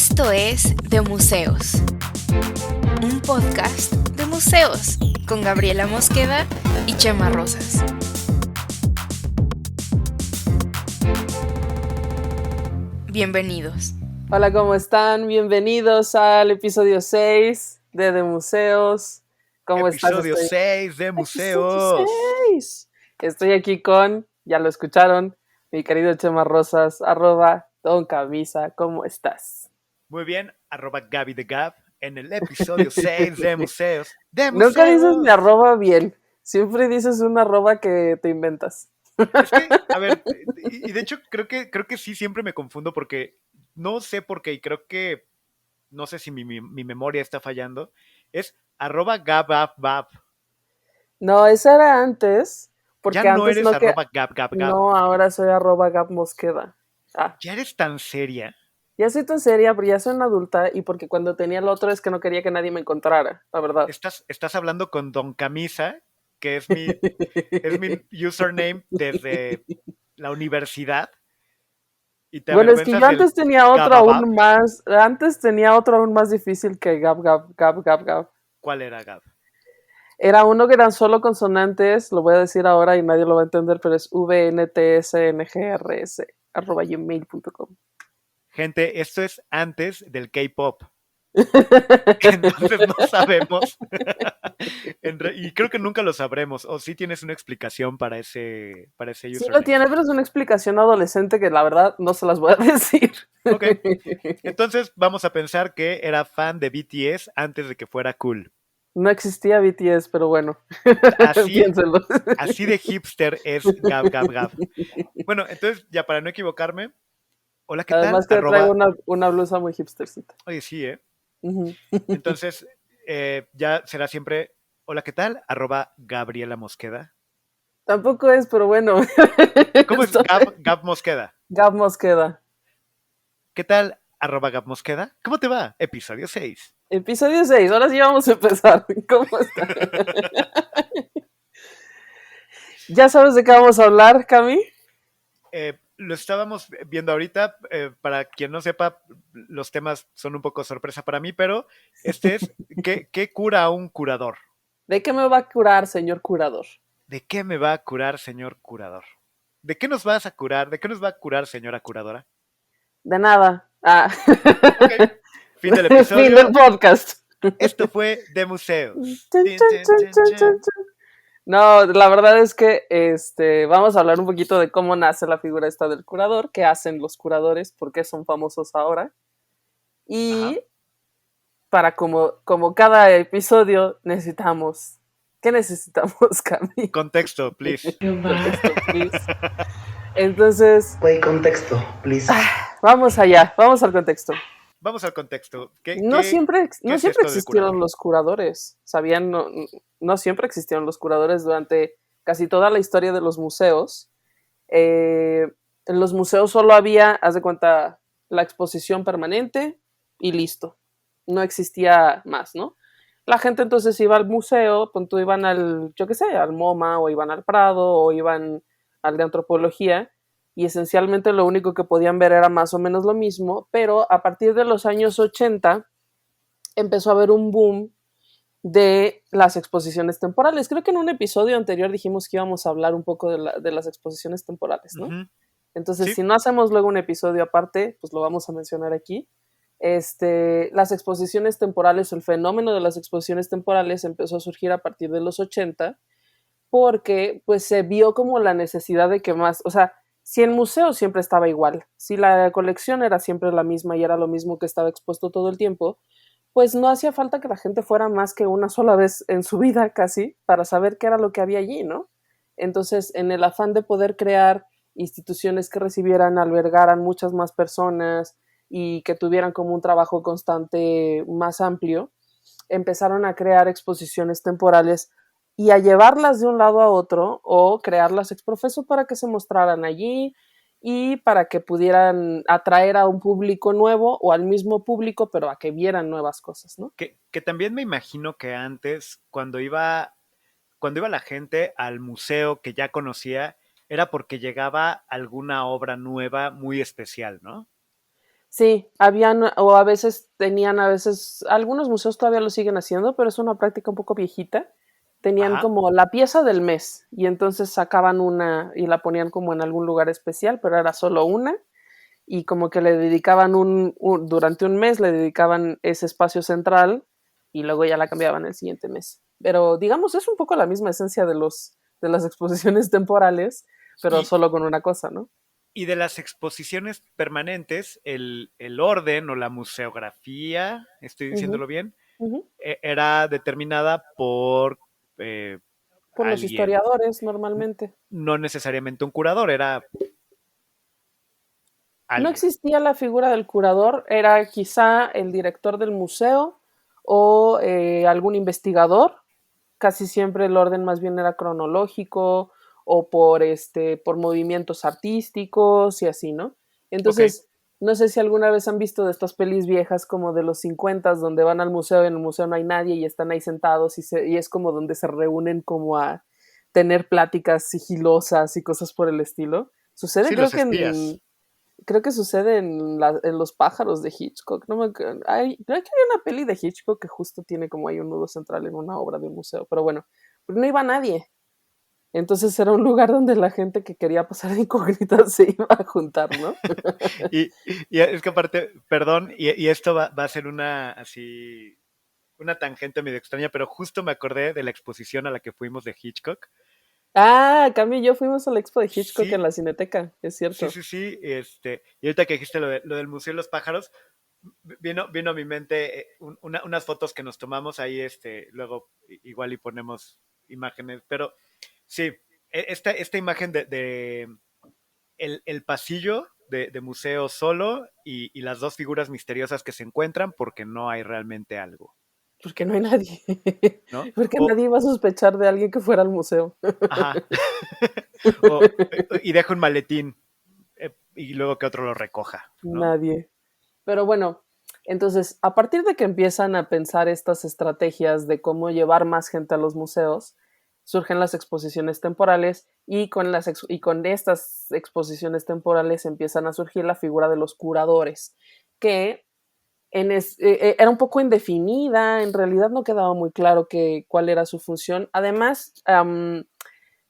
Esto es De Museos, un podcast de museos con Gabriela Mosqueda y Chema Rosas. Bienvenidos. Hola, ¿cómo están? Bienvenidos al episodio 6 de Museos. ¿Cómo estás? Episodio 6 de Museos. Episodio 6. Estoy aquí con, ya lo escucharon, mi querido Chema Rosas, @Don Camisa. ¿Cómo estás? Muy bien, @Gaby de Gab en el episodio 6 de Museos. Nunca dices mi arroba bien. Siempre dices un arroba que te inventas. Es que, a ver, y de hecho creo que sí siempre me confundo porque no sé por qué, y creo que no sé si mi memoria está fallando. Es @GabBab. No, eso era antes. Porque Ya no antes eres @GabGabGab. No, ahora soy @Gab Mosqueda. Ya eres tan seria. Ya soy tan seria, pero ya soy una adulta y porque cuando tenía el otro es que no quería que nadie me encontrara, la verdad. Estás hablando con Don Camisa, que es mi username desde la universidad. Y te Bueno, es que yo antes tenía otro Gababab. aún más difícil que Gab. ¿Cuál era Gab? Era uno que eran solo consonantes, lo voy a decir ahora y nadie lo va a entender, pero es vntsngrs @gmail.com. Gente, esto es antes del K-pop. Entonces no sabemos. Y creo que nunca lo sabremos. O sí tienes una explicación para ese Sí username. lo tiene, pero es una explicación adolescente que la verdad no se las voy a decir. Ok. Entonces vamos a pensar que era fan de BTS antes de que fuera cool. No existía BTS, pero bueno. Piénselo. Así de hipster es Gab. Bueno, entonces, ya para no equivocarme. Hola, ¿qué Además tal? que traigo una blusa muy hipstercita. Oye, sí, ¿eh? Uh-huh. Entonces, ya será siempre, hola, ¿qué tal? @Gabriela Mosqueda. Tampoco es, pero bueno. ¿Cómo es Gab Mosqueda? Gab Mosqueda. ¿Qué tal? @Gab Mosqueda. ¿Cómo te va? Episodio 6. Episodio 6. Ahora sí vamos a empezar. ¿Cómo está? ¿Ya sabes de qué vamos a hablar, Cami? Lo estábamos viendo ahorita. Para quien no sepa, los temas son un poco sorpresa para mí, pero este es, ¿qué cura a un curador? ¿De qué me va a curar, señor curador? ¿De qué me va a curar, señor curador? ¿De qué nos vas a curar? ¿De qué nos va a curar, señora curadora? De nada. Ok. Fin del episodio. Fin del podcast. Esto fue De Museos. No, la verdad es que vamos a hablar un poquito de cómo nace la figura esta del curador, qué hacen los curadores, por qué son famosos ahora. Y Ajá. para como cada episodio necesitamos... ¿Qué necesitamos, Cami? Contexto, please. Contexto, please. Entonces... Contexto, please. Vamos allá, vamos al contexto. Vamos al contexto. No siempre existieron los los curadores, ¿sabían? No siempre existieron los curadores durante casi toda la historia de los museos. En los museos solo había, haz de cuenta, la exposición permanente y listo. No existía más, ¿no? La gente entonces iba al museo, punto, iban al, yo qué sé, al MoMA, o iban al Prado, o iban al de antropología, y esencialmente lo único que podían ver era más o menos lo mismo, pero a partir de los años 80 empezó a haber un boom de las exposiciones temporales. Creo que en un episodio anterior dijimos que íbamos a hablar un poco de las exposiciones temporales, ¿no? Uh-huh. Entonces, ¿Sí? Si no hacemos luego un episodio aparte, pues lo vamos a mencionar aquí. Las exposiciones temporales, el fenómeno de las exposiciones temporales empezó a surgir a partir de los 80 porque pues se vio como la necesidad de que más, o sea, si el museo siempre estaba igual, si la colección era siempre la misma y era lo mismo que estaba expuesto todo el tiempo, pues no hacía falta que la gente fuera más que una sola vez en su vida casi para saber qué era lo que había allí, ¿no? Entonces, en el afán de poder crear instituciones que recibieran, albergaran muchas más personas y que tuvieran como un trabajo constante más amplio, empezaron a crear exposiciones temporales y a llevarlas de un lado a otro o crearlas ex profeso para que se mostraran allí y para que pudieran atraer a un público nuevo o al mismo público, pero a que vieran nuevas cosas, ¿no? Que también me imagino que antes, cuando iba la gente al museo que ya conocía, era porque llegaba alguna obra nueva muy especial, ¿no? Sí, habían, o a veces tenían, algunos museos todavía lo siguen haciendo, pero es una práctica un poco viejita. Tenían Ajá, como la pieza del mes y entonces sacaban una y la ponían como en algún lugar especial, pero era solo una y como que le dedicaban durante un mes le dedicaban ese espacio central y luego ya la cambiaban el siguiente mes. Pero digamos, es un poco la misma esencia de las exposiciones temporales, pero y, solo con una cosa, ¿no? y de las exposiciones permanentes, el orden o la museografía, estoy Ujú, diciéndolo bien, ujú. era determinada por eh, Por los alguien, historiadores normalmente. no necesariamente un curador, era No alguien. existía la figura del curador, era quizá el director del museo o algún investigador. Casi siempre el orden más bien era cronológico o por movimientos artísticos y así, ¿no? Ok, Entonces, no sé si alguna vez han visto de estas pelis viejas como de los 50 donde van al museo y en el museo no hay nadie y están ahí sentados y es como donde se reúnen como a tener pláticas sigilosas y cosas por el estilo. Sucede sí, creo los que espías. creo que sucede en Los pájaros de Hitchcock. No me, creo que hay una peli de Hitchcock que justo tiene como hay un nudo central en una obra de un museo. Pero bueno, pero no iba nadie. Entonces era un lugar donde la gente que quería pasar de incógnita se iba a juntar, ¿no? Y es que aparte, perdón, y esto va a ser una así, una tangente medio extraña, pero justo me acordé de la exposición a la que fuimos de Hitchcock. Ah, Cami y yo fuimos a la expo de Hitchcock en Sí, la Cineteca, es sí, cierto. sí, sí. Y ahorita que dijiste lo del Museo de los Pájaros, vino a mi mente unas fotos que nos tomamos ahí, luego igual y ponemos imágenes, pero sí, esta imagen de el pasillo de museo solo y las dos figuras misteriosas que se encuentran porque no hay realmente algo, Porque no hay nadie. ¿no? Porque O, nadie iba a sospechar de alguien que fuera al museo. ajá, y deja un maletín y luego que otro lo recoja, ¿no? Nadie. Pero bueno, entonces, a partir de que empiezan a pensar estas estrategias de cómo llevar más gente a los museos, surgen las exposiciones temporales y y con estas exposiciones temporales empiezan a surgir la figura de los curadores, que era un poco indefinida, en realidad no quedaba muy claro cuál era su función. Además,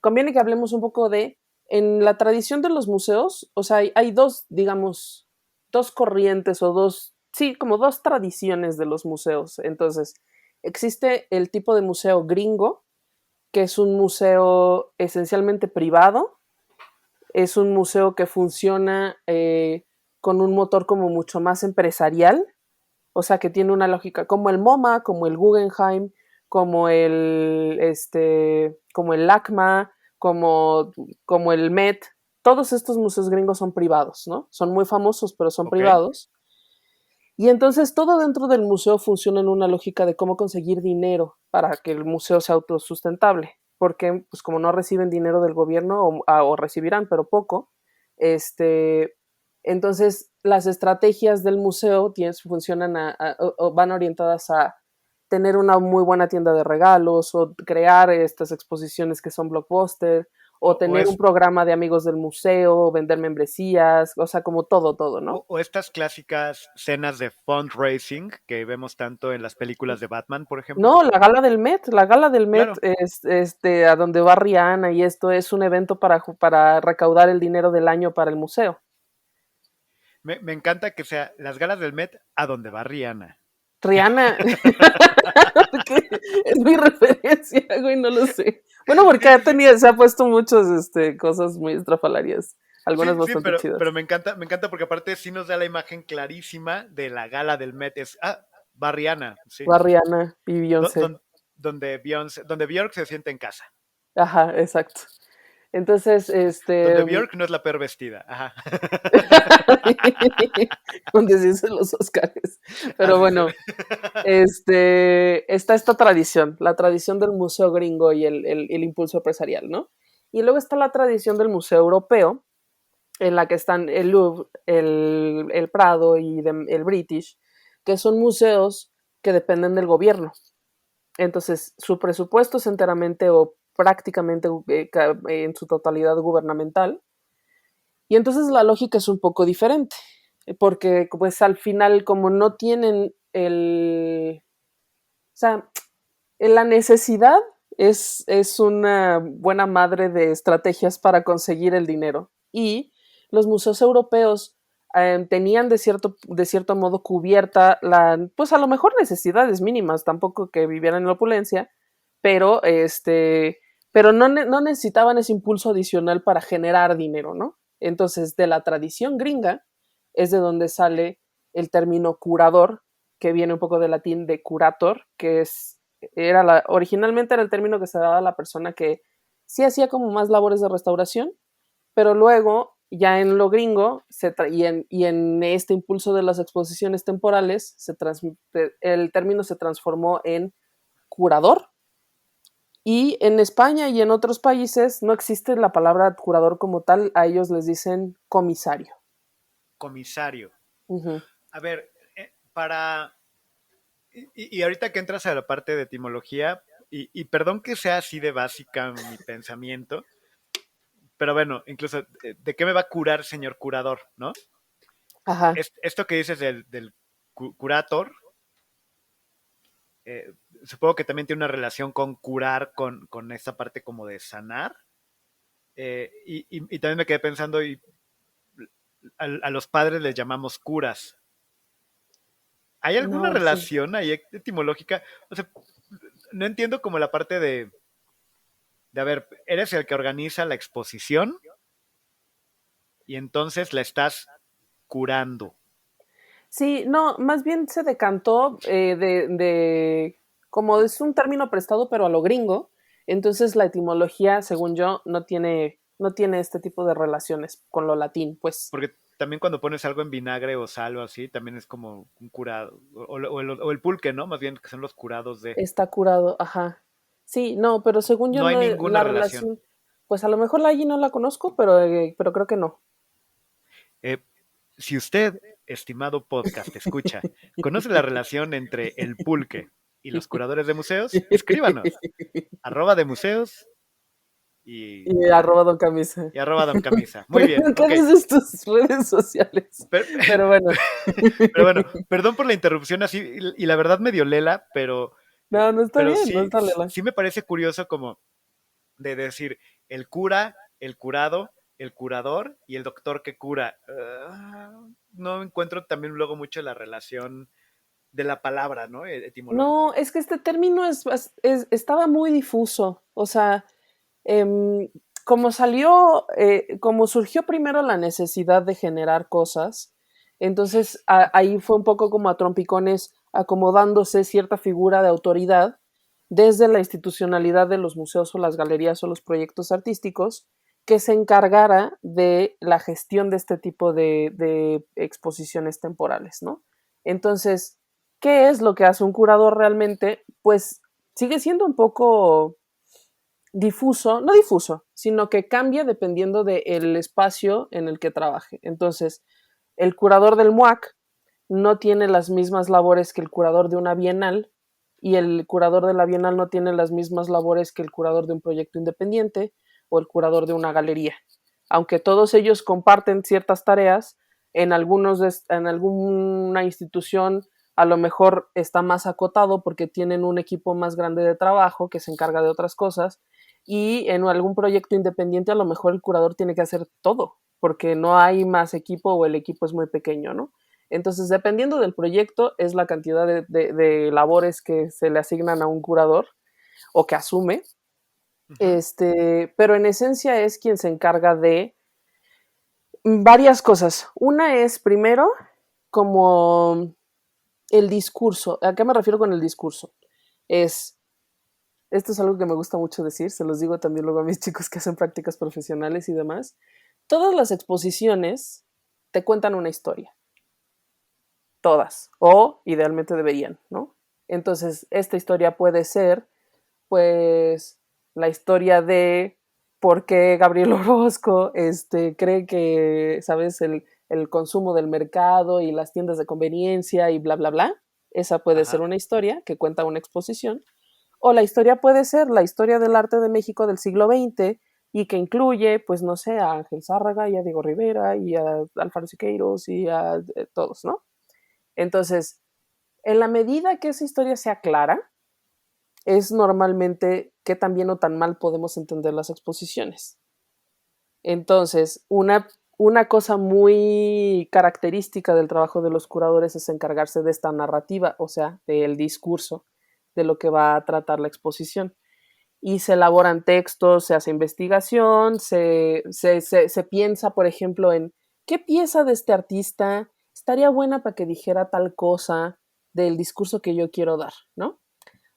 conviene que hablemos un poco en la tradición de los museos, o sea, hay dos, digamos, dos corrientes o dos, sí, como dos tradiciones de los museos. Entonces, existe el tipo de museo gringo, que es un museo esencialmente privado, es un museo que funciona con un motor como mucho más empresarial, o sea, que tiene una lógica como el MoMA, como el Guggenheim, como el LACMA, como el Met. Todos estos museos gringos son privados, ¿no? Son muy famosos, pero son Ok, privados. Y entonces todo dentro del museo funciona en una lógica de cómo conseguir dinero para que el museo sea autosustentable. Porque, pues como no reciben dinero del gobierno, o recibirán, pero poco, este, entonces las estrategias del museo funcionan o van orientadas a tener una muy buena tienda de regalos o crear estas exposiciones que son blockbuster o o tener un es programa de amigos del museo, vender membresías, o sea, como todo, ¿no? o estas clásicas cenas de fundraising que vemos tanto en las películas de Batman, por ejemplo. No, la gala del Met Claro, es a donde va Rihanna y esto es un evento para recaudar el dinero del año para el museo. me encanta que sea las galas del Met a donde va Rihanna. Rihanna, porque es mi referencia, güey, no lo sé. Bueno, porque Sí, sí, sí. se ha puesto muchas cosas muy estrafalarias, algunas Sí, sí, bastante pero chidas. me encanta porque aparte sí nos da la imagen clarísima de la gala del Met. Va Rihanna, sí. Va Rihanna y Do- Beyoncé. don- donde Björk se siente en casa. Ajá, exacto. Entonces, Donde Björk no es la peor vestida. Ajá. donde se dicen los Oscars. Pero Así se. bueno, está esta tradición, la tradición del museo gringo y el impulso empresarial, ¿no? Y luego está la tradición del museo europeo, en la que están el Louvre, el Prado y el British, que son museos que dependen del gobierno. Entonces, su presupuesto es enteramente o prácticamente en su totalidad gubernamental. Y entonces la lógica es un poco diferente. porque pues al final como no tienen o sea, la necesidad es una buena madre de estrategias para conseguir el dinero. Y los museos europeos tenían de cierto modo cubierta pues a lo mejor necesidades mínimas, tampoco que vivieran en la opulencia, pero pero no necesitaban ese impulso adicional para generar dinero, ¿no? Entonces, de la tradición gringa es de donde sale el término curador, que viene un poco del latín de curator, que originalmente era el término que se daba a la persona que sí hacía como más labores de restauración, pero luego ya en lo gringo y en este impulso de las exposiciones temporales, el término se transformó en curador. Y en España y en otros países no existe la palabra curador como tal, a ellos les dicen comisario. Comisario. Uh-huh. A ver, y ahorita que entras a la parte de etimología, y perdón que sea así de básica mi pensamiento, pero bueno, incluso, ¿de qué me va a curar, señor curador? ¿No? Ajá. Esto que dices del curator, supongo que también tiene una relación con curar, con esta parte como de sanar. Y también me quedé pensando, a los padres les llamamos curas. ¿Hay alguna No, sí. relación ahí etimológica? O sea, no entiendo como la parte a ver, eres el que organiza la exposición y entonces la estás curando. Sí, no, más bien se decantó como es un término prestado, pero a lo gringo, entonces la etimología, según yo, no tiene este tipo de relaciones con lo latín, pues. Porque también cuando pones algo en vinagre o sal o así, también es como un curado. O el pulque, ¿no? Más bien que son los curados de... Está curado, ajá. Sí, no, pero según yo No hay no, ninguna la relación. relación, pues a lo mejor la allí no la conozco, pero creo que no. Eh, si usted, estimado podcast, escucha, conoce la relación entre el pulque y los curadores de museos, escríbanos. @de museos y Y arroba Don Camisa. @Don Camisa. Muy bien, ¿Qué ok. dices tus redes sociales? Pero bueno. Pero bueno, perdón por la interrupción así, y la verdad medio lela, No, no está pero bien, no sí, está lela. sí me parece curioso como de decir el cura, el curado, el curador y el doctor que cura. No encuentro también luego mucho la relación de la palabra, ¿no? Etimológica. No, es que este término estaba muy difuso. O sea, em, como surgió primero la necesidad de generar cosas, entonces ahí fue un poco como a trompicones acomodándose cierta figura de autoridad desde la institucionalidad de los museos o las galerías o los proyectos artísticos que se encargara de la gestión de este tipo de exposiciones temporales, ¿no? Entonces, ¿qué es lo que hace un curador realmente? Pues sigue siendo un poco difuso, no difuso, sino que cambia dependiendo del espacio en el que trabaje. Entonces, el curador del MUAC no tiene las mismas labores que el curador de una bienal y el curador de la bienal no tiene las mismas labores que el curador de un proyecto independiente o el curador de una galería. Aunque todos ellos comparten ciertas tareas, en alguna institución a lo mejor está más acotado porque tienen un equipo más grande de trabajo que se encarga de otras cosas y en algún proyecto independiente a lo mejor el curador tiene que hacer todo porque no hay más equipo o el equipo es muy pequeño, ¿no? Entonces, dependiendo del proyecto, es la cantidad de labores que se le asignan a un curador o que asume. Uh-huh. Pero en esencia es quien se encarga de varias cosas. Una es, primero, como el discurso. ¿A qué me refiero con el discurso? Esto es algo que me gusta mucho decir, se los digo también luego a mis chicos que hacen prácticas profesionales y demás. Todas las exposiciones te cuentan una historia. Todas, o idealmente deberían, ¿no? Entonces, esta historia puede ser, pues, la historia de por qué Gabriel Orozco cree que, ¿sabes?, el consumo del mercado y las tiendas de conveniencia y bla, bla, bla. Esa puede ser Ajá. una historia que cuenta una exposición. O la historia puede ser la historia del arte de México del siglo XX, y que incluye, pues no sé, a Ángel Zárraga y a Diego Rivera y a Alfaro Siqueiros y a todos, ¿no? Entonces, en la medida que esa historia sea clara, es normalmente qué tan bien o tan mal podemos entender las exposiciones. Entonces, una cosa muy característica del trabajo de los curadores es encargarse de esta narrativa, o sea, del discurso, de lo que va a tratar la exposición. Y se elaboran textos, se hace investigación, se piensa, por ejemplo, en qué pieza de este artista estaría buena para que dijera tal cosa del discurso que yo quiero dar, ¿no?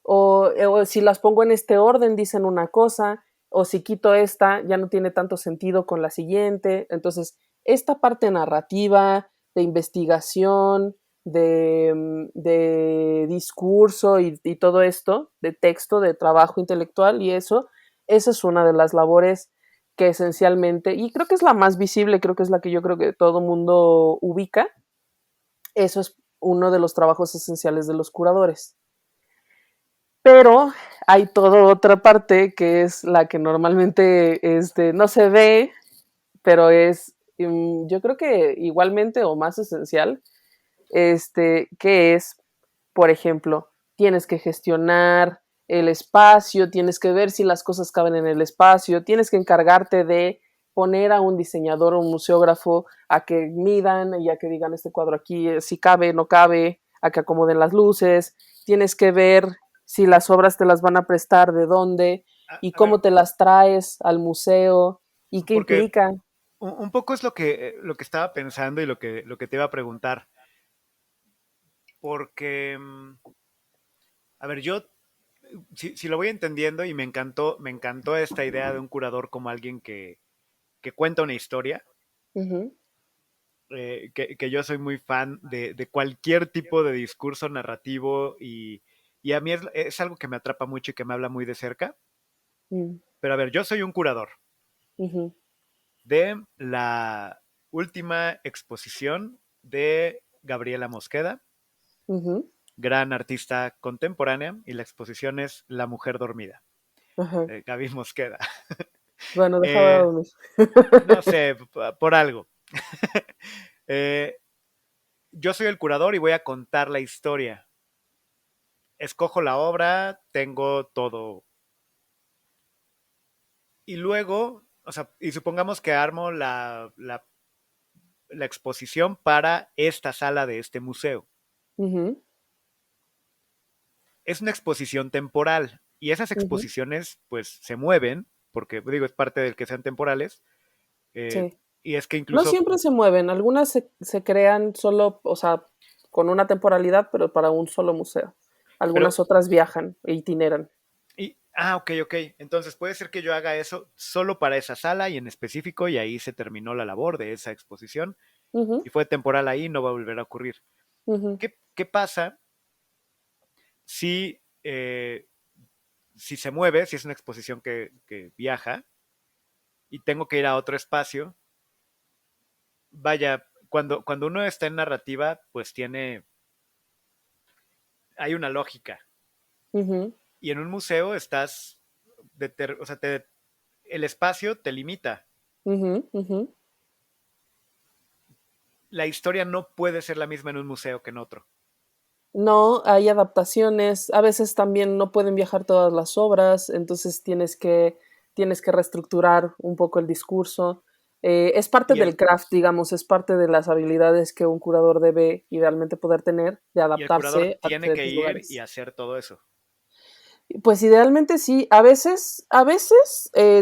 O si las pongo en este orden, dicen una cosa, o si quito esta, ya no tiene tanto sentido con la siguiente. Entonces, esta parte narrativa, de investigación, de discurso y todo esto, de texto, de trabajo intelectual y eso, esa es una de las labores que esencialmente, y creo que es la más visible, creo que es la que yo creo que todo mundo ubica, eso es uno de los trabajos esenciales de los curadores. Pero hay toda otra parte que es la que normalmente no se ve, pero es, yo creo que igualmente o más esencial, que es, por ejemplo, tienes que gestionar el espacio, tienes que ver si las cosas caben en el espacio, tienes que encargarte de poner a un diseñador o un museógrafo a que midan y a que digan este cuadro aquí, si cabe, no cabe, a que acomoden las luces, tienes que ver si las obras te las van a prestar, de dónde y A ver, cómo te las traes al museo y qué porque implica. un poco es lo que estaba pensando y lo que te iba a preguntar. Porque, a ver, yo, si lo voy entendiendo y me encantó esta idea de un curador como alguien que cuenta una historia, Ujú, que yo soy muy fan de cualquier tipo de discurso narrativo y a mí es algo que me atrapa mucho y que me habla muy de cerca. mm, Pero a ver, yo soy un curador ujú, de la última exposición de Gabriela Mosqueda, ujú, gran artista contemporánea, y la exposición es La Mujer Dormida, ajá. de Gaby Mosqueda. Bueno, déjame Eh, dormir. no sé, por algo. Eh, yo soy el curador y voy a contar la historia. Escojo la obra, tengo todo. Y luego, o sea, y supongamos que armo la exposición para esta sala de este museo. Ujú, Es una exposición temporal y esas ujú, exposiciones pues se mueven, porque digo, es parte del que sean temporales, eh, sí. y es que No incluso, siempre se mueven, algunas se crean solo, o sea, con una temporalidad, pero para un solo museo. pero, Algunas otras viajan e itineran. ok, ok, entonces puede ser que yo haga eso solo para esa sala y en específico y ahí se terminó la labor de esa exposición Ujú, y fue temporal ahí, no va a volver a ocurrir. ujú, ¿Qué pasa si, si se mueve, si es una exposición que viaja y tengo que ir a otro espacio? Vaya, cuando uno está en narrativa, pues hay una lógica. ujú, Y en un museo estás, o sea, el espacio te limita. ujú, ujú. La historia no puede ser la misma en un museo que en otro. No, hay adaptaciones, a veces también no pueden viajar todas las obras, entonces tienes que reestructurar un poco el discurso. Es parte Y del el, craft, digamos, es parte de las habilidades que un curador debe idealmente poder tener de y el curador adaptarse a tiene que diferentes ir y lugares. hacer todo eso. Pues idealmente sí. A veces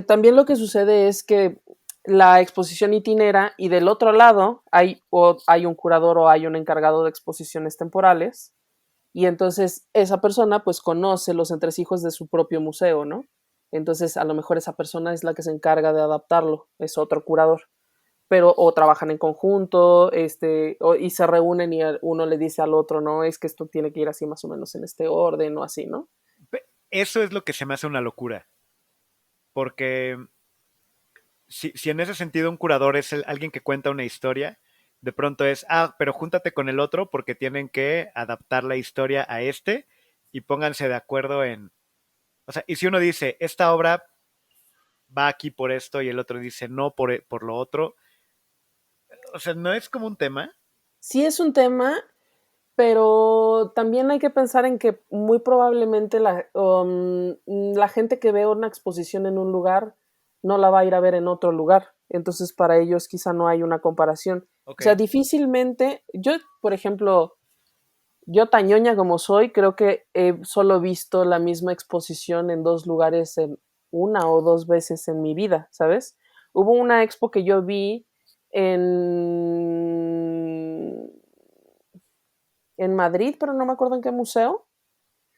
también lo que sucede es que la exposición itinera y del otro lado hay un curador o hay un encargado de exposiciones temporales y entonces esa persona pues conoce los entresijos de su propio museo, ¿no? Entonces a lo mejor esa persona es la que se encarga de adaptarlo, es otro curador, pero o trabajan en conjunto, y se reúnen y uno le dice al otro, no, es que esto tiene que ir así más o menos en este orden o así, ¿no? Eso es lo que se me hace una locura. Porque si en ese sentido un curador es alguien que cuenta una historia, de pronto es, pero júntate con el otro porque tienen que adaptar la historia a este y pónganse de acuerdo en... O sea, y si uno dice, esta obra va aquí por esto y el otro dice no por lo otro. O sea, no es como un tema. Sí es un tema, pero también hay que pensar en que muy probablemente la gente que ve una exposición en un lugar no la va a ir a ver en otro lugar. Entonces, para ellos quizá no hay una comparación. O Ok. sea, difícilmente, yo, por ejemplo, yo tañoña como soy, creo que he solo visto la misma exposición en 2 lugares en una o 2 veces en mi vida, ¿sabes? Hubo una expo que yo vi en en Madrid, pero no me acuerdo en qué museo.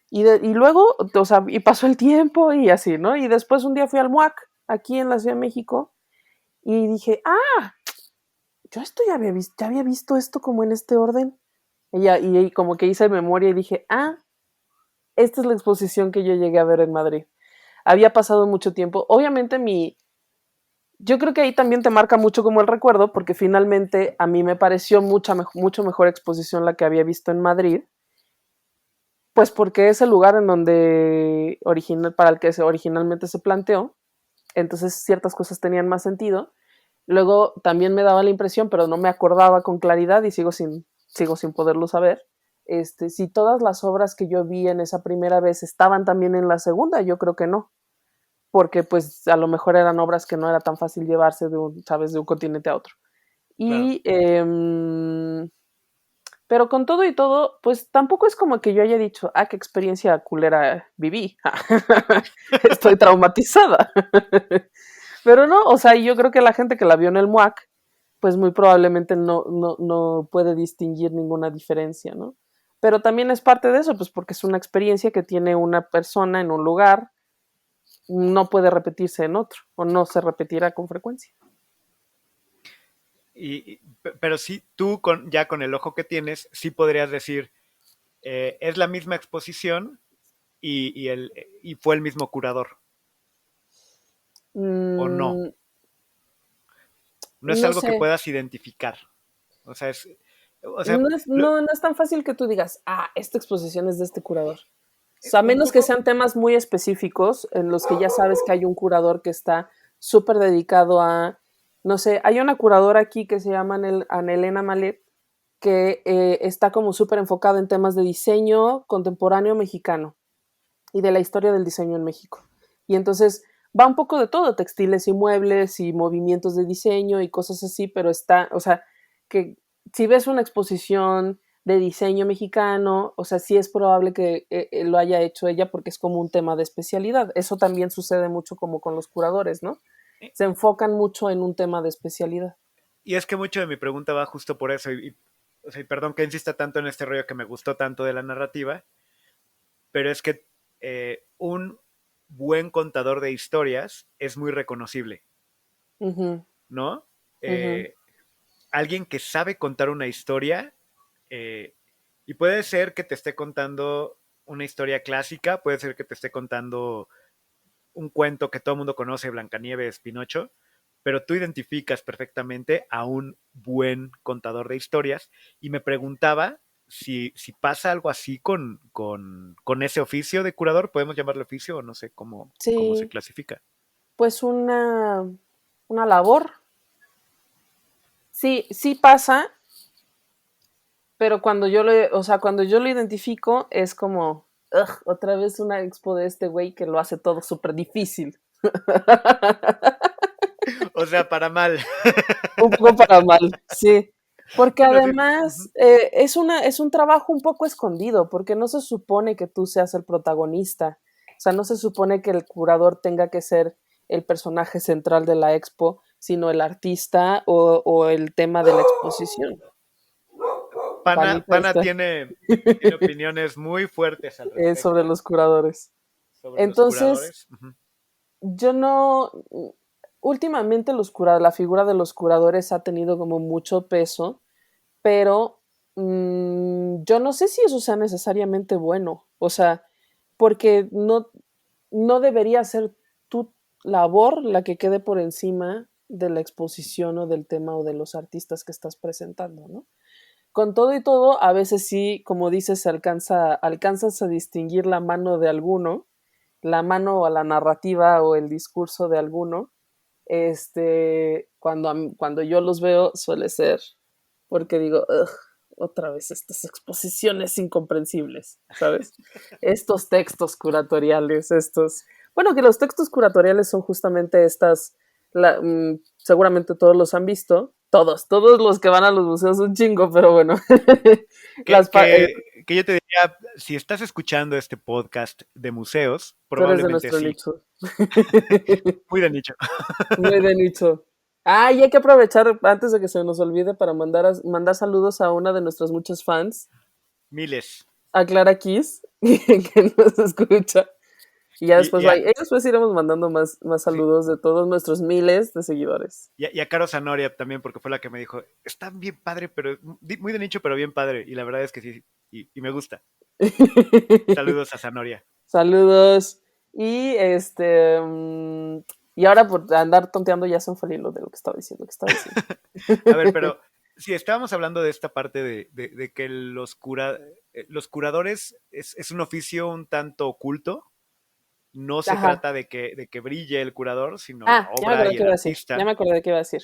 Y luego, o sea, y pasó el tiempo y así, ¿no? Y después un día fui al MUAC, aquí en la Ciudad de México, y dije, yo esto ya había visto esto como en este orden. Y como que hice memoria y dije, esta es la exposición que yo llegué a ver en Madrid. Había pasado mucho tiempo. Obviamente yo creo que ahí también te marca mucho como el recuerdo, porque finalmente a mí me pareció mucho mejor exposición la que había visto en Madrid, pues porque es el lugar en donde para el que originalmente se planteó, entonces ciertas cosas tenían más sentido. Luego también me daba la impresión, pero no me acordaba con claridad y sigo sin poderlo saber, si todas las obras que yo vi en esa primera vez estaban también en la segunda, yo creo que no, porque pues a lo mejor eran obras que no era tan fácil llevarse ¿sabes? De un continente a otro. Claro. Y pero con todo y todo, pues tampoco es como que yo haya dicho, qué experiencia culera viví. Estoy traumatizada. Pero no, o sea, yo creo que la gente que la vio en el MUAC, pues muy probablemente no puede distinguir ninguna diferencia, ¿no? Pero también es parte de eso, pues porque es una experiencia que tiene una persona en un lugar, no puede repetirse en otro, o no se repetirá con frecuencia. Pero sí, tú ya con el ojo que tienes, sí podrías decir, es la misma exposición y fue el mismo curador, ¿o no? Mm, No es no algo que sé, puedas identificar. O sea, o sea, no es tan fácil que tú digas, esta exposición es de este curador. O sea, a un menos que poco, sean temas muy específicos en los que ya sabes que hay un curador que está súper dedicado a, no sé, hay una curadora aquí que se llama Anelena Malet, que está como súper enfocada en temas de diseño contemporáneo mexicano y de la historia del diseño en México. Y entonces va un poco de todo, textiles y muebles y movimientos de diseño y cosas así, pero o sea, que si ves una exposición de diseño mexicano, o sea, sí es probable que lo haya hecho ella porque es como un tema de especialidad. Eso también sucede mucho como con los curadores, ¿no? Se enfocan mucho en un tema de especialidad. y es que mucho de mi pregunta va justo por eso, o sea, y perdón que insista tanto en este rollo que me gustó tanto de la narrativa, pero es que un buen contador de historias es muy reconocible, Ujú, ¿no? ujú. Alguien que sabe contar una historia, eh, y puede ser que te esté contando una historia clásica, puede ser que te esté contando un cuento que todo el mundo conoce, Blancanieves, Pinocho, pero tú identificas perfectamente a un buen contador de historias y me preguntaba si pasa algo así con ese oficio de curador, podemos llamarlo oficio o no sé cómo se Sí, clasifica. pues una labor. Sí, sí pasa, pero o sea, cuando yo lo identifico es como, "Ugh, otra vez una expo de este güey que lo hace todo súper difícil." O sea, para mal. Un poco para mal, sí. Porque Bueno, sí. además Uh-huh. es un trabajo un poco escondido, porque no se supone que tú seas el protagonista. O sea, no se supone que el curador tenga que ser el personaje central de la expo, sino el artista o el tema de la exposición. Panita Pana está tiene opiniones muy fuertes al sobre respecto los curadores. sobre los Entonces, curadores. Uh-huh. yo no, últimamente la figura de los curadores ha tenido como mucho peso, pero yo no sé si eso sea necesariamente bueno, o sea, porque no debería ser tu labor la que quede por encima de la exposición o del tema o de los artistas que estás presentando, ¿no? Con todo y todo, a veces sí, como dices, alcanzas a distinguir la mano de alguno la mano o la narrativa o el discurso de alguno, cuando yo los veo suele ser porque digo, "Ugh, otra vez estas exposiciones incomprensibles, ¿sabes? Estos textos curatoriales, bueno, que los textos curatoriales son justamente seguramente todos los han visto, todos los que van a los museos un chingo, pero bueno. Que, que, que yo te diría, si estás escuchando este podcast de museos, Tú eres de probablemente nuestro sí. nicho. Muy de nicho. Muy de nicho. Ah, y hay que aprovechar antes de que se nos olvide para mandar saludos a una de nuestras muchas fans, Miles. a Clara Kiss, que nos escucha. Y ya después, Y a, después iremos mandando más sí, saludos de todos nuestros miles de seguidores. y a Caro Zanoria también, porque fue la que me dijo, está bien padre, pero muy de nicho, pero bien padre. Y la verdad es que sí, y me gusta. Saludos a Zanoria. Saludos. Y y ahora por andar tonteando ya son feliz de lo que estaba diciendo. A ver, pero si estábamos hablando de esta parte de que los curadores es un oficio un tanto oculto. No se Ajá. trata de que brille el curador, sino la Ah, ya me obra acordé y qué el iba a decir. Ya artista. me acordé de qué iba a decir.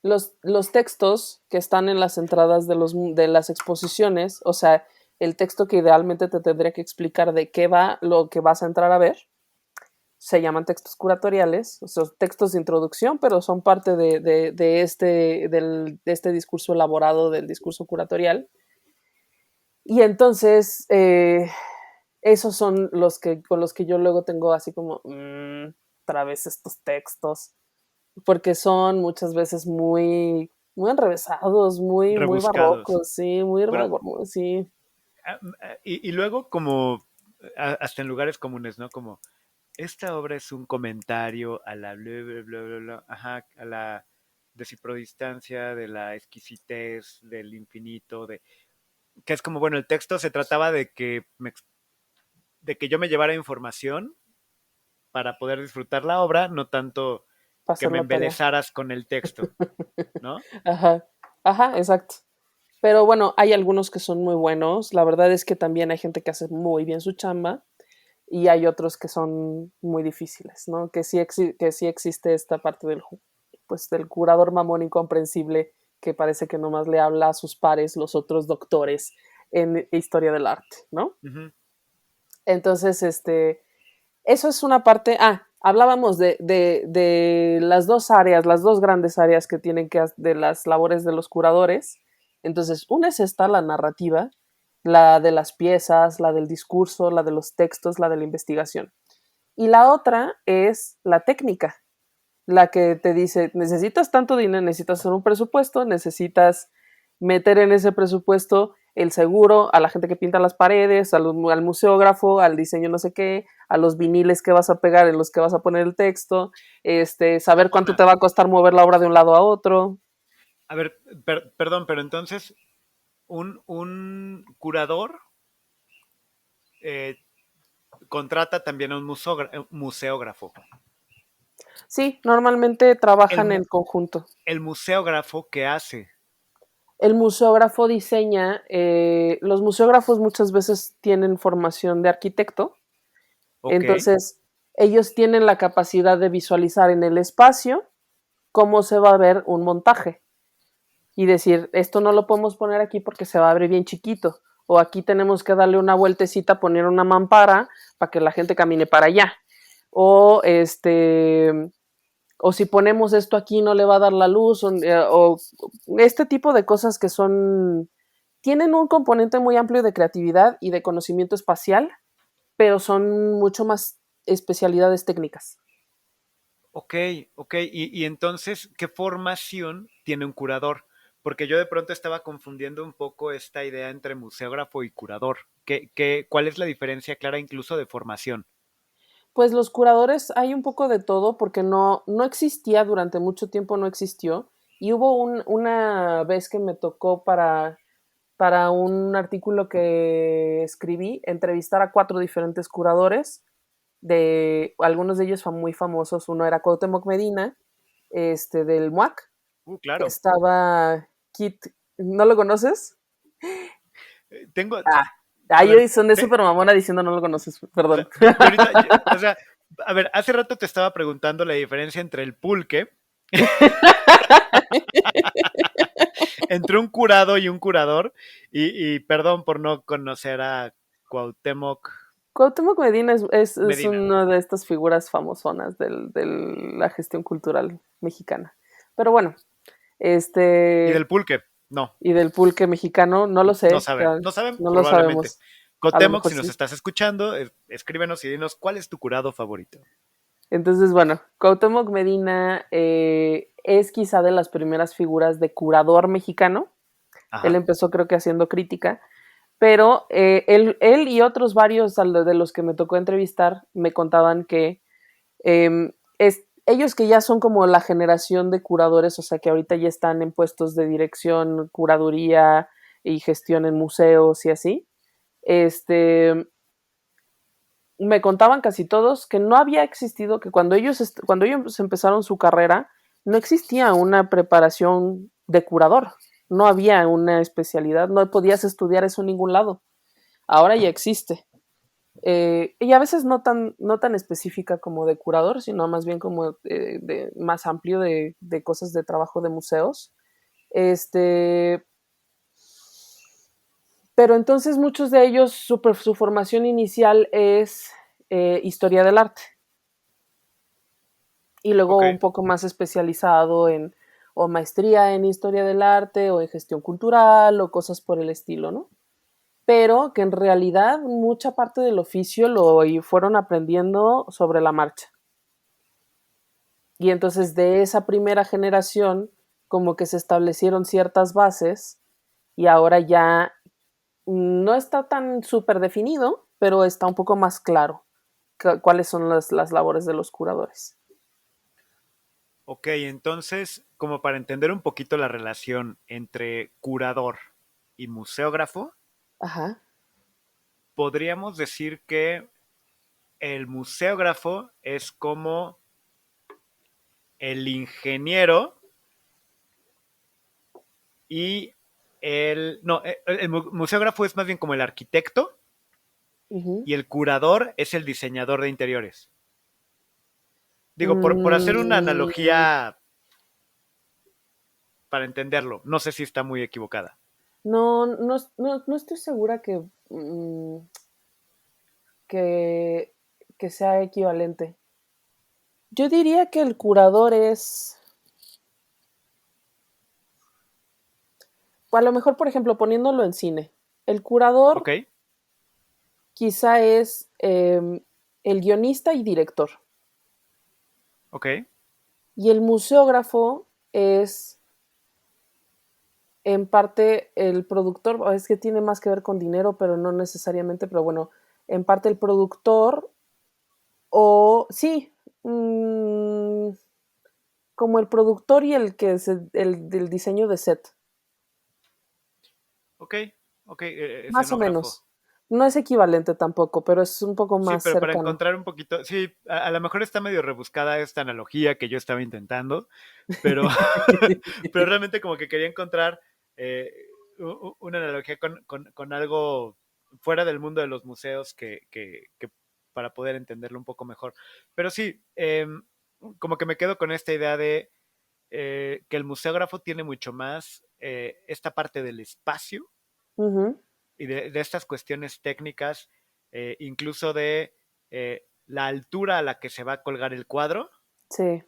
Los textos que están en las entradas de las exposiciones, o sea, el texto que idealmente te tendría que explicar de qué va lo que vas a entrar a ver, se llaman textos curatoriales, o sea, textos de introducción, pero son parte de este discurso elaborado del discurso curatorial. Y entonces, esos son con los que yo luego tengo así como, otra vez estos textos, porque son muchas veces muy enrevesados, muy Rebuscados. barrocos, sí, Bueno, sí. y luego como hasta en lugares comunes, ¿no? Como esta obra es un comentario a la bla, bla, bla, bla, bla, ajá, a la decipodistancia, de la exquisitez, del infinito, que es como, bueno, el texto se trataba de que yo me llevara información para poder disfrutar la obra, no tanto Para que hacer me la tarea. embelezaras con el texto, ¿no? Ajá, ajá, exacto. Pero bueno, hay algunos que son muy buenos. La verdad es que también hay gente que hace muy bien su chamba y hay otros que son muy difíciles, ¿no? Que sí existe esta parte del curador mamón incomprensible que parece que nomás le habla a sus pares, los otros doctores en historia del arte, ¿no? Ujú. Entonces, eso es una parte. Ah, hablábamos de las dos áreas, las dos grandes áreas que tienen de las labores de los curadores. Entonces, una es esta, la narrativa, la de las piezas, la del discurso, la de los textos, la de la investigación. Y la otra es la técnica, la que te dice, necesitas tanto dinero, necesitas hacer un presupuesto, necesitas meter en ese presupuesto el seguro a la gente que pinta las paredes, al museógrafo, al diseño no sé qué, a los viniles que vas a pegar en los que vas a poner el texto, saber cuánto te va a costar mover la obra de un lado a otro. A ver, perdón, pero entonces un curador eh, contrata también a un museógrafo. Sí, normalmente El, trabajan mu- en conjunto. el museógrafo, ¿qué hace? El museógrafo diseña, los museógrafos muchas veces tienen formación de arquitecto. Ok. Entonces, ellos tienen la capacidad de visualizar en el espacio cómo se va a ver un montaje y decir, esto no lo podemos poner aquí porque se va a ver bien chiquito, o aquí tenemos que darle una vueltecita, poner una mampara para que la gente camine para allá, o o si ponemos esto aquí no le va a dar la luz, o este tipo de cosas que tienen un componente muy amplio de creatividad y de conocimiento espacial, pero son mucho más especialidades técnicas. Ok, ok. Y entonces, ¿qué formación tiene un curador? Porque yo de pronto estaba confundiendo un poco esta idea entre museógrafo y curador. ¿Cuál es la diferencia clara incluso de formación? Pues los curadores hay un poco de todo porque no existía durante mucho tiempo, no existió. Y hubo una vez que me tocó para un artículo que escribí, entrevistar a 4 diferentes curadores, algunos de ellos muy famosos. Uno era Cuauhtémoc Medina, del MUAC. Claro. Estaba Kit, ¿no lo conoces? Tengo, Ah. Ay, ver, yo soné súper mamona diciendo no lo conoces, perdón. o sea, a ver, hace rato te estaba preguntando la diferencia entre el pulque, entre un curado y un curador, y perdón por no conocer a Cuauhtémoc Cuauhtémoc Medina es Medina. una de estas figuras famosonas de la gestión cultural mexicana. Pero bueno, Y del pulque, no, y del pulque mexicano, no lo sé, no saben, no lo probablemente. sabemos. A lo Cuauhtémoc, mejor si nos sí. estás escuchando, escríbenos y dinos cuál es tu curado favorito. Entonces, bueno, Cuauhtémoc Medina es quizá de las primeras figuras de curador mexicano. Él Ajá. empezó creo que haciendo crítica, pero él y otros varios de los que me tocó entrevistar me contaban que ellos que ya son como la generación de curadores, o sea que ahorita ya están en puestos de dirección, curaduría y gestión en museos y así, me contaban casi todos que no había existido, que cuando ellos empezaron su carrera, no existía una preparación de curador, no había una especialidad, no podías estudiar eso en ningún lado. Ahora ya existe. Y a veces no tan específica como de curador, sino más bien como más amplio de cosas de trabajo de museos. Este, pero entonces muchos de ellos, su formación inicial es historia del arte. Y luego Ok. un poco más especializado en o maestría en historia del arte o en gestión cultural o cosas por el estilo, ¿no? Pero que en realidad mucha parte del oficio lo fueron aprendiendo sobre la marcha. Y entonces de esa primera generación como que se establecieron ciertas bases y ahora ya no está tan súper definido, pero está un poco más claro cuáles son las labores de los curadores. Ok, entonces, como para entender un poquito la relación entre curador y museógrafo, Ajá. podríamos decir que el museógrafo es como el ingeniero y no, el museógrafo es más bien como el arquitecto Uh-huh. y el curador es el diseñador de interiores. Digo, por hacer una Mm, analogía para entenderlo, no sé si está muy equivocada. no estoy segura que, que sea equivalente. Yo diría que el curador es, a lo mejor, por ejemplo, poniéndolo en cine, el Ok, curador quizá es el guionista y director. ok, Y el museógrafo es en parte el productor, es que tiene más que ver con dinero, pero no necesariamente, pero bueno, en parte el productor o sí, mmm, como el productor y el que es del diseño de set, ok, ok, más o escenógrafo. menos. No es equivalente tampoco, pero es un poco Sí, más pero para cercano. encontrar un poquito, sí, a lo mejor está medio rebuscada esta analogía que yo estaba intentando, pero, pero realmente como que quería encontrar eh, una analogía con algo fuera del mundo de los museos que para poder entenderlo un poco mejor. Pero sí, como que me quedo con esta idea de que el museógrafo tiene mucho más esta parte del espacio Ujú, y de estas cuestiones técnicas, incluso de la altura a la que se va a colgar el cuadro, sí.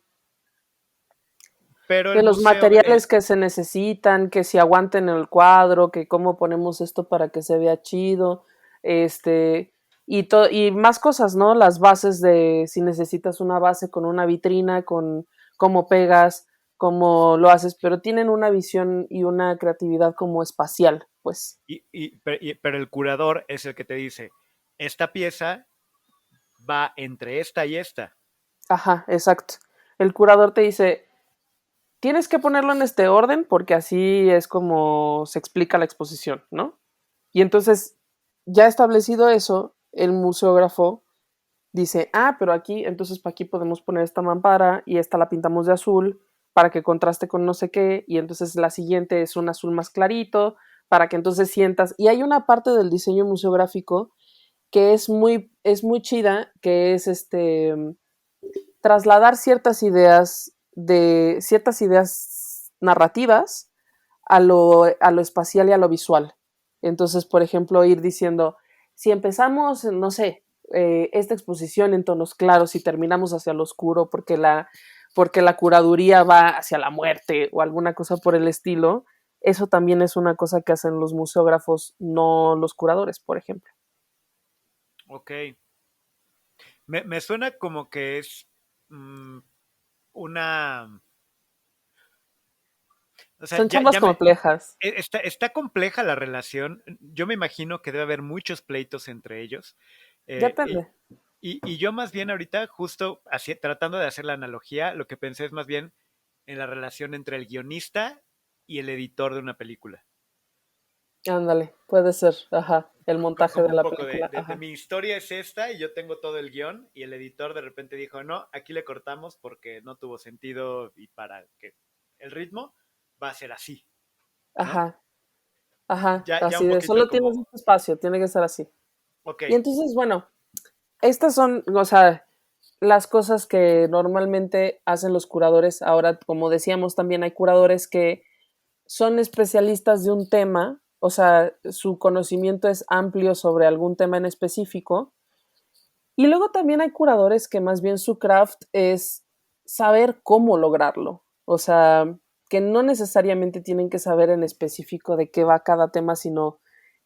pero el De los museo, materiales que se necesitan, que si aguanten el cuadro, que cómo ponemos esto para que se vea chido, este, y más cosas, ¿no? Las bases de si necesitas una base con una vitrina, con cómo pegas, cómo lo haces, pero tienen una visión y una creatividad como espacial, pues. pero el curador es el que te dice, esta pieza va entre esta y esta. Ajá, exacto. El curador te dice, tienes que ponerlo en este orden porque así es como se explica la exposición, ¿no? Y entonces, ya establecido eso, el museógrafo dice, ah, pero aquí, entonces para aquí podemos poner esta mampara y esta la pintamos de azul para que contraste con no sé qué, y entonces la siguiente es un azul más clarito para que entonces sientas. Y hay una parte del diseño museográfico que es muy chida, que es trasladar ciertas ideas narrativas a lo espacial y a lo visual. Entonces, por ejemplo, ir diciendo, si empezamos, no sé, esta exposición en tonos claros y terminamos hacia lo oscuro porque la curaduría va hacia la muerte o alguna cosa por el estilo, eso también es una cosa que hacen los museógrafos, no los curadores, por ejemplo. Ok. Me suena como que es una... O sea, Son chambas complejas. está compleja la relación. Yo me imagino que debe haber muchos pleitos entre ellos. Eh, y, Depende. y yo más bien ahorita, justo así, tratando de hacer la analogía, lo que pensé es más bien en la relación entre el guionista y el editor de una película. Ándale, puede ser, ajá, el montaje Como de un la poco película, de ajá. mi historia es esta y yo tengo todo el guión y el editor de repente dijo, no, aquí le cortamos porque no tuvo sentido y para que el ritmo va a ser así, ¿no? Ajá, ajá, Ya así un de, poquito solo tienes como, este espacio, tiene que ser así. ok, Y entonces, bueno, estas son, o sea, las cosas que normalmente hacen los curadores. Ahora, como decíamos, también hay curadores que son especialistas de un tema, o sea, su conocimiento es amplio sobre algún tema en específico. Y luego también hay curadores que más bien su craft es saber cómo lograrlo. O sea, que no necesariamente tienen que saber en específico de qué va cada tema, sino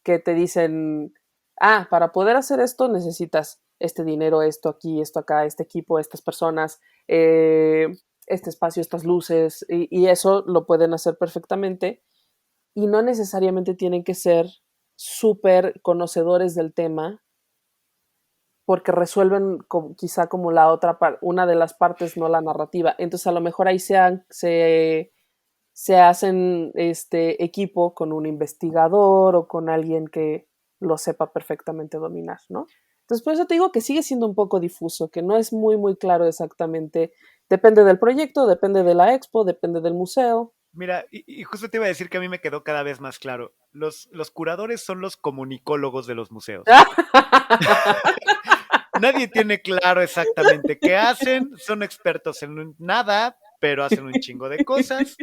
que te dicen, ah, para poder hacer esto necesitas este dinero, esto aquí, esto acá, este equipo, estas personas, este espacio, estas luces, y eso lo pueden hacer perfectamente. Y no necesariamente tienen que ser súper conocedores del tema porque resuelven quizá como la otra parte, una de las partes, no la narrativa. Entonces a lo mejor ahí se hacen este equipo con un investigador o con alguien que lo sepa perfectamente dominar, ¿no? Entonces por eso te digo que sigue siendo un poco difuso, que no es muy, muy claro exactamente. Depende del proyecto, depende de la expo, depende del museo. mira, y justo te iba a decir que a mí me quedó cada vez más claro, los curadores son los comunicólogos de los museos. Nadie tiene claro exactamente qué hacen, son expertos en nada, pero hacen un chingo de cosas.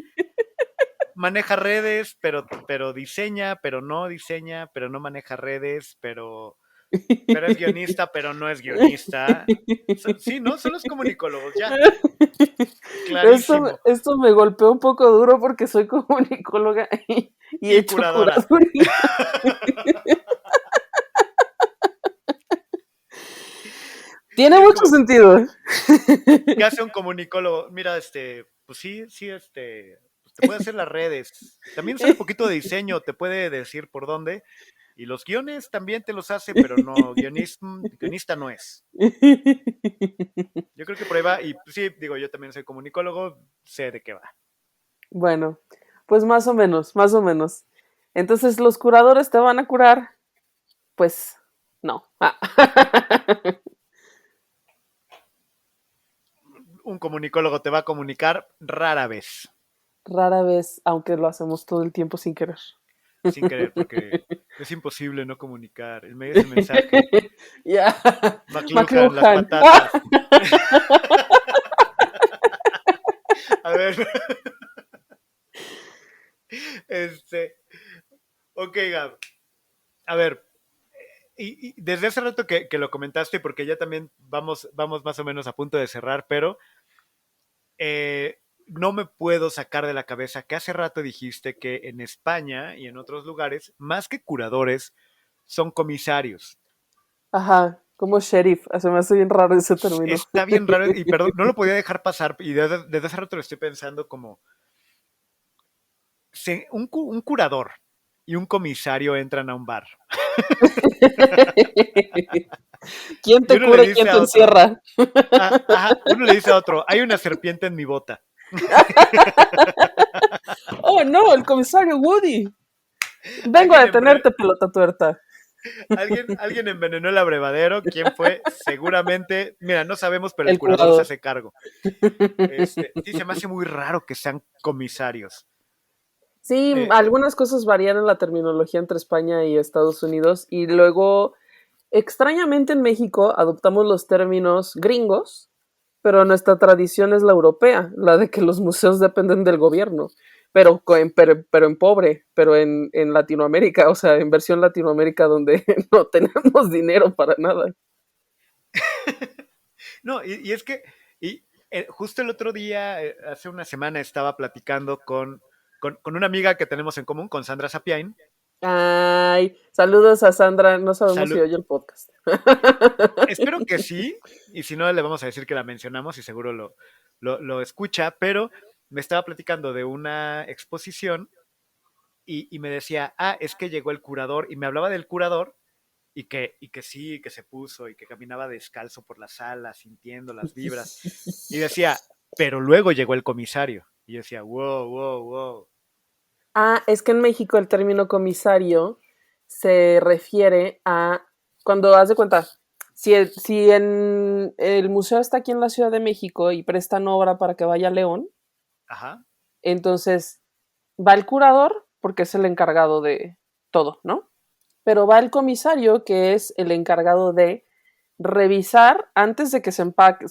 Maneja redes, pero diseña, pero no diseña, pero no maneja redes, pero es guionista, pero no es guionista. Sí, ¿no? Son los comunicólogos, ya. Clarísimo. Esto me golpeó un poco duro porque soy comunicóloga y he Y hecho curadora. curaduría. Tiene Sí, es mucho como, sentido. ¿qué hace un comunicólogo? Mira, pues sí, pues te puede hacer las redes. También sabe un poquito de diseño, te puede decir por dónde. Y los guiones también te los hace, pero no, guionista no es. Yo creo que por ahí va, y pues sí, digo, yo también soy comunicólogo, sé de qué va. Bueno, pues más o menos, más o menos. Entonces, ¿los curadores te van a curar? Pues no. Ah. Un comunicólogo te va a comunicar rara vez, Rara vez, aunque lo hacemos todo el tiempo sin querer. sin querer, porque es imposible no comunicar. El medio es el mensaje. Ya, McLuhan, las McLuhan. patatas. A ver, este, ok, Gab. A ver, y desde hace rato que lo comentaste, porque ya también vamos más o menos a punto de cerrar, pero no me puedo sacar de la cabeza que hace rato dijiste que en España y en otros lugares, más que curadores, son comisarios. Ajá, como sheriff. Se me hace bien raro ese término. Está bien raro y perdón, no lo podía dejar pasar y desde hace rato lo estoy pensando como un curador y un comisario entran a un bar. ¿Quién Y te uno le cura y quién dice te a otro, encierra? uno le dice a otro, hay una serpiente en mi bota. Oh, no, el comisario Woody. Vengo a Alguien, detenerte, pelota tuerta. alguien envenenó el abrevadero. ¿Quién fue? Seguramente, mira, no sabemos, pero el El curador se curador. hace cargo. Sí, se me hace muy raro que sean comisarios. Sí, algunas cosas varían en la terminología entre España y Estados Unidos y luego, extrañamente en México adoptamos los términos gringos, pero nuestra tradición es la europea, la de que los museos dependen del gobierno, pero en pobre, pero en Latinoamérica, o sea, en versión Latinoamérica donde no tenemos dinero para nada. No, y es que justo el otro día, hace una semana, estaba platicando con una amiga que tenemos en común, con Sandra Sapiain. Ay, saludos a Sandra, no sabemos si Salud. oye el podcast. Espero que sí, y si no, le vamos a decir que la mencionamos y seguro lo escucha, pero me estaba platicando de una exposición y me decía, es que llegó el curador, y me hablaba del curador, y que sí, que se puso, y que caminaba descalzo por la sala, sintiendo las vibras, y decía, pero luego llegó el comisario, y yo decía, wow, wow, wow. Es que en México el término comisario se refiere a cuando haz de cuenta, si en el museo está aquí en la Ciudad de México y prestan obra para que vaya a León, Ajá. entonces va el curador porque es el encargado de todo, ¿no? Pero va el comisario que es el encargado de revisar antes de que se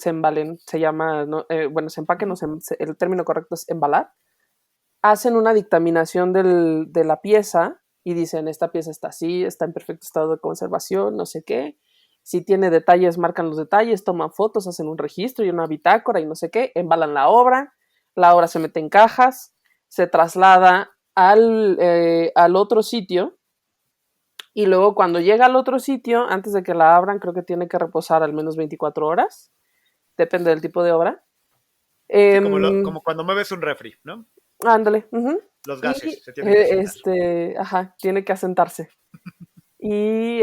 embalen, se llama, ¿no? Bueno, se empaquen, el término correcto es embalar. Hacen una dictaminación de la pieza y dicen, esta pieza está así, está en perfecto estado de conservación, no sé qué. Si tiene detalles, marcan los detalles, toman fotos, hacen un registro y una bitácora y no sé qué, embalan la obra se mete en cajas, se traslada al otro sitio y luego cuando llega al otro sitio, antes de que la abran, creo que tiene que reposar al menos 24 horas, depende del tipo de obra. Sí, como cuando mueves un refri, ¿no? Ándale. Uh-huh. Los gases se tienen que sentar. Tiene que asentarse. Y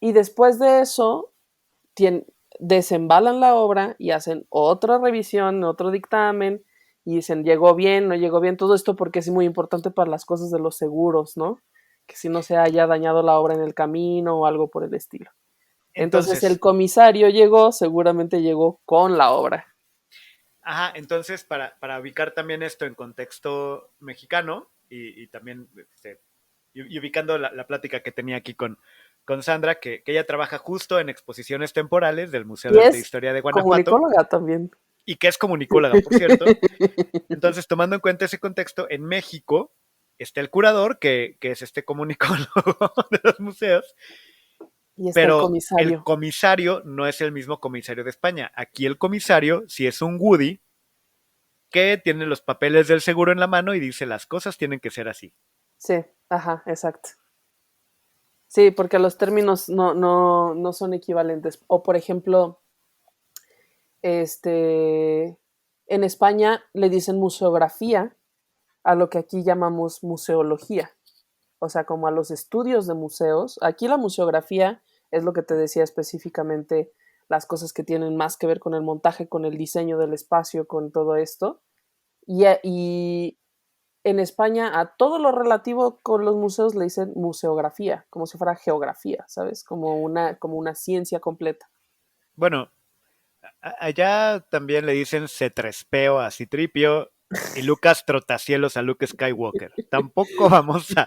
y después de eso, desembalan la obra y hacen otra revisión, otro dictamen, y dicen, llegó bien, no llegó bien, todo esto porque es muy importante para las cosas de los seguros, ¿no? Que si no se haya dañado la obra en el camino o algo por el estilo. Entonces el comisario seguramente llegó con la obra. Ajá, entonces para ubicar también esto en contexto mexicano y también y ubicando la plática que tenía aquí con Sandra, que ella trabaja justo en exposiciones temporales del Museo de Arte e Historia de Guanajuato. Comunicóloga también. Y que es comunicóloga, por cierto. Entonces, tomando en cuenta ese contexto, en México está el curador, que es este comunicólogo de los museos, pero el comisario no es el mismo comisario de España. Aquí el comisario sí es un Woody que tiene los papeles del seguro en la mano y dice las cosas tienen que ser así. Sí, ajá, exacto. Sí, porque los términos no son equivalentes. O por ejemplo, en España le dicen museografía a lo que aquí llamamos museología. O sea, como a los estudios de museos. Aquí la museografía es lo que te decía específicamente, las cosas que tienen más que ver con el montaje, con el diseño del espacio, con todo esto. Y en España a todo lo relativo con los museos le dicen museografía, como si fuera geografía, ¿sabes? Como una ciencia completa. Bueno, allá también le dicen C3PO a Citripio y Lucas Trotacielos a Luke Skywalker. Tampoco vamos a...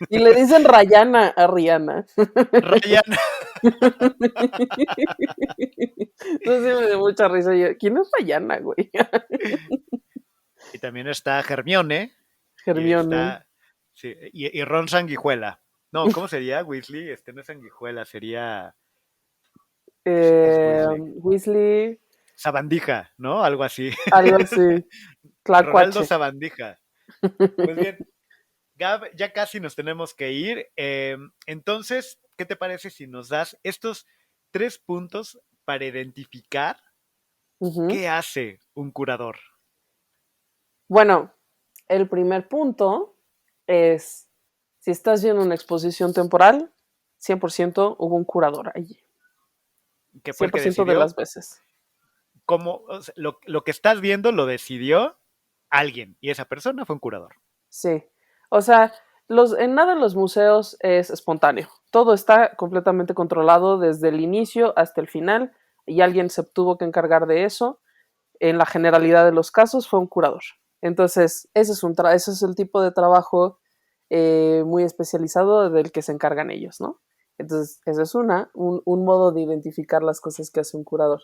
Y le dicen Rayana a Rihanna. Rayana. No sé, me dio mucha risa. ¿Quién es Rayana, güey? Y también está Hermione. Hermione. Y Ron Sanguijuela. No, ¿cómo sería Weasley? No es Sanguijuela, sería... Weasley. Sabandija, ¿no? Algo así. Algo así. Ronaldo Sabandija. Pues bien, Gab, ya casi nos tenemos que ir. Entonces, ¿qué te parece si nos das estos 3 puntos para identificar qué hace un curador? Bueno, el primer punto es, si estás viendo una exposición temporal, 100% hubo un curador allí. ¿Qué fue el que 100% decidió? de las veces. Como, o sea, lo que estás viendo lo decidió alguien y esa persona fue un curador. Sí, o sea, en nada de los museos es espontáneo. Todo está completamente controlado desde el inicio hasta el final y alguien se tuvo que encargar de eso. En la generalidad de los casos fue un curador. Entonces, ese es el tipo de trabajo muy especializado del que se encargan ellos, ¿no? Entonces, ese es un modo de identificar las cosas que hace un curador.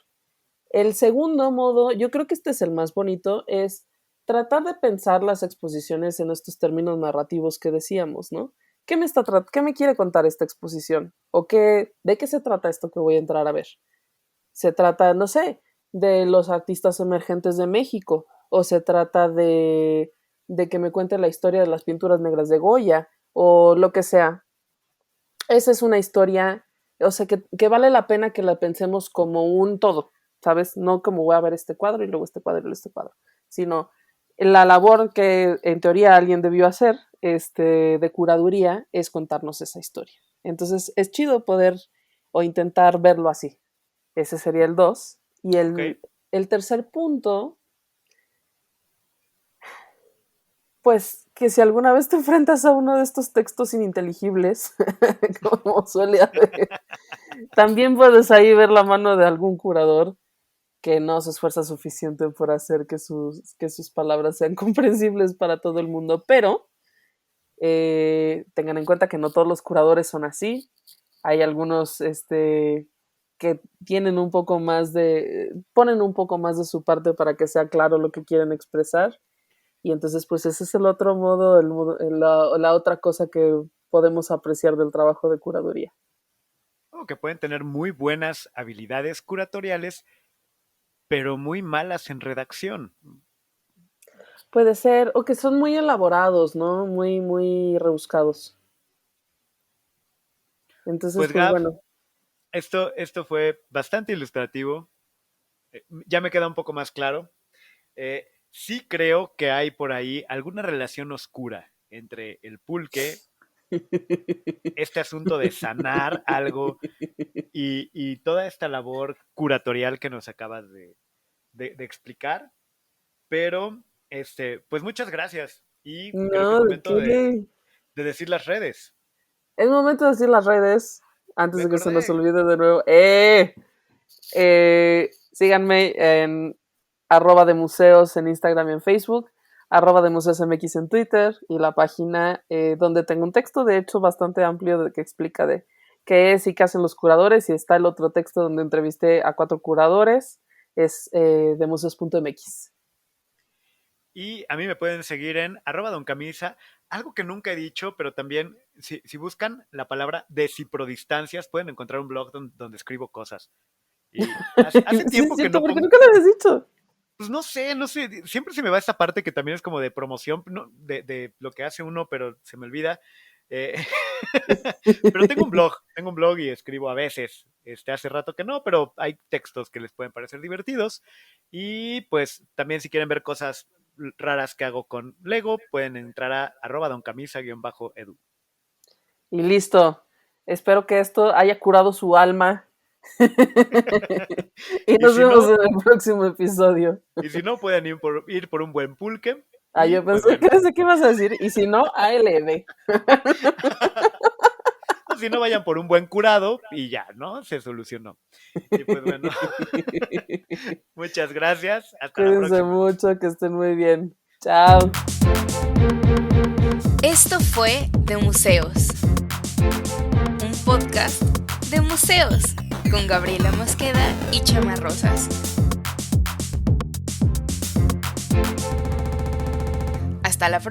El segundo modo, yo creo que este es el más bonito, es tratar de pensar las exposiciones en estos términos narrativos que decíamos, ¿no? ¿Qué me quiere contar esta exposición? ¿O de qué se trata esto que voy a entrar a ver? Se trata, no sé, de los artistas emergentes de México, o se trata de que me cuente la historia de las pinturas negras de Goya, o lo que sea. Esa es una historia, o sea, que vale la pena que la pensemos como un todo, ¿sabes? No como voy a ver este cuadro y luego este cuadro y luego este cuadro, sino la labor que en teoría alguien debió hacer de curaduría es contarnos esa historia. Entonces es chido poder o intentar verlo así. Ese sería el 2. Y el tercer punto, pues que si alguna vez te enfrentas a uno de estos textos ininteligibles, como suele haber, también puedes ahí ver la mano de algún curador que no se esfuerza suficiente por hacer que sus palabras sean comprensibles para todo el mundo, pero tengan en cuenta que no todos los curadores son así. Hay algunos que tienen un poco más ponen un poco más de su parte para que sea claro lo que quieren expresar, y entonces pues ese es el otro modo, la otra cosa que podemos apreciar del trabajo de curaduría. Que pueden tener muy buenas habilidades curatoriales, pero muy malas en redacción. Puede ser, o que son muy elaborados, ¿no? Muy, muy rebuscados. Entonces, pues Gab, bueno. Esto fue bastante ilustrativo. Ya me queda un poco más claro. Sí creo que hay por ahí alguna relación oscura entre el pulque, este asunto de sanar algo y toda esta labor curatorial que nos acabas de explicar. Pero, pues muchas gracias. Y creo que es momento de decir las redes. Es momento de decir las redes, antes de que se nos olvide de nuevo. Síganme en @demuseos en Instagram y en Facebook, @demuseosmx en Twitter, y la página donde tengo un texto, de hecho, bastante amplio que explica de qué es y qué hacen los curadores, y está el otro texto donde entrevisté a 4 curadores, es demuseos.mx. Y a mí me pueden seguir en @doncamisa, algo que nunca he dicho, pero también si buscan la palabra deciprodestancias, pueden encontrar un blog donde escribo cosas. Y hace tiempo sí, que no ¿por qué nunca lo habías dicho? Pues no sé, siempre se me va esta parte que también es como de promoción, ¿no? de lo que hace uno, pero se me olvida. Pero tengo un blog y escribo a veces. Hace rato que no, pero hay textos que les pueden parecer divertidos. Y pues también si quieren ver cosas raras que hago con Lego, pueden entrar a @doncamisa_edu. Y listo. Espero que esto haya curado su alma. y nos vemos en el próximo episodio. Y si no, pueden ir por un buen pulque. Yo pensé que ibas a decir, y si no, ALB. Si no, vayan por un buen curado y ya, ¿no? Se solucionó. Y pues bueno. Muchas gracias. Hasta la próxima. Cuídense mucho, que estén muy bien. Chao. Esto fue De Museos, un podcast de museos con Gabriela Mosqueda y Chama Rosas. Hasta la próxima.